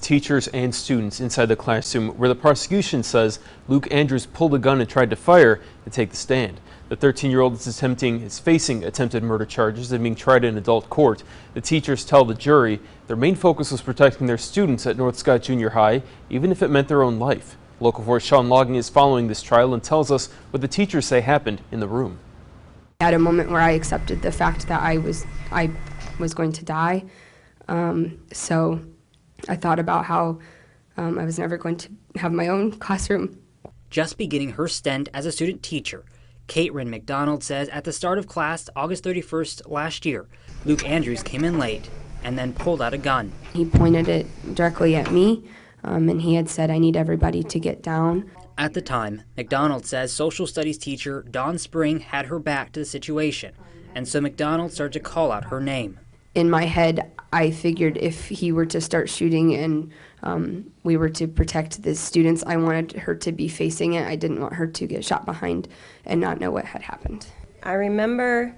Teachers and students inside the classroom where the prosecution says Luke Andrews pulled a gun and tried to fire to take the stand. The 13-year-old is facing attempted murder charges and being tried in adult court. The teachers tell the jury their main focus was protecting their students at North Scott Junior High, even if it meant their own life. Local 4's Sean Logging is following this trial and tells us what the teachers say happened in the room. I had a moment where I accepted the fact that I was going to die. So I thought about how I was never going to have my own classroom. Just beginning her stint as a student teacher, Caitlin McDonald says at the start of class, August 31st last year, Luke Andrews came in late and then pulled out a gun. He pointed it directly at me, and he had said, "I need everybody to get down." At the time, McDonald says social studies teacher Dawn Spring had her back to the situation, and so McDonald started to call out her name. In my head, I figured if he were to start shooting and we were to protect the students, I wanted her to be facing it. I didn't want her to get shot behind and not know what had happened. I remember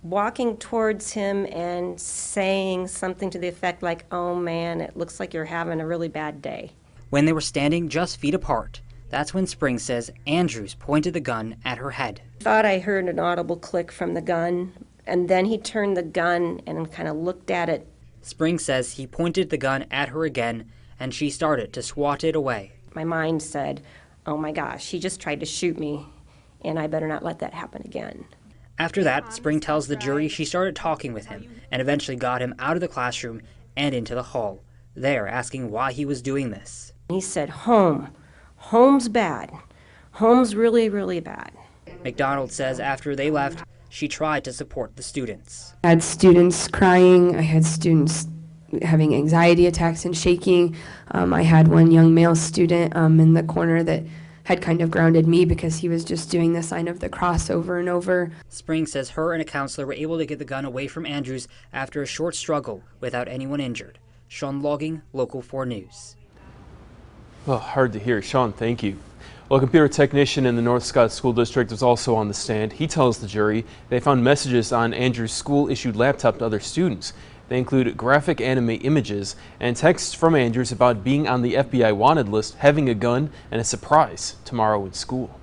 walking towards him and saying something to the effect like, "Oh man, it looks like you're having a really bad day." When they were standing just feet apart, that's when Spring says Andrews pointed the gun at her head. I thought I heard an audible click from the gun, and then he turned the gun and kind of looked at it. Spring says he pointed the gun at her again, and she started to swat it away. My mind said, "Oh my gosh, he just tried to shoot me, and I better not let that happen again." After that, Spring tells the jury she started talking with him and eventually got him out of the classroom and into the hall, there asking why he was doing this. He said, "Home. Home's bad. Home's really, really bad." McDonald says after they left, she tried to support the students. I had students crying. I had students having anxiety attacks and shaking. I had one young male student in the corner that had kind of grounded me because he was just doing the sign of the cross over and over. Spring says her and a counselor were able to get the gun away from Andrews after a short struggle without anyone injured. Sean Logging, Local 4 News. Well, hard to hear. Sean, thank you. Well, a computer technician in the North Scott School District was also on the stand. He tells the jury they found messages on Andrews' school-issued laptop to other students. They include graphic anime images and texts from Andrews about being on the FBI wanted list, having a gun, and a surprise tomorrow in school.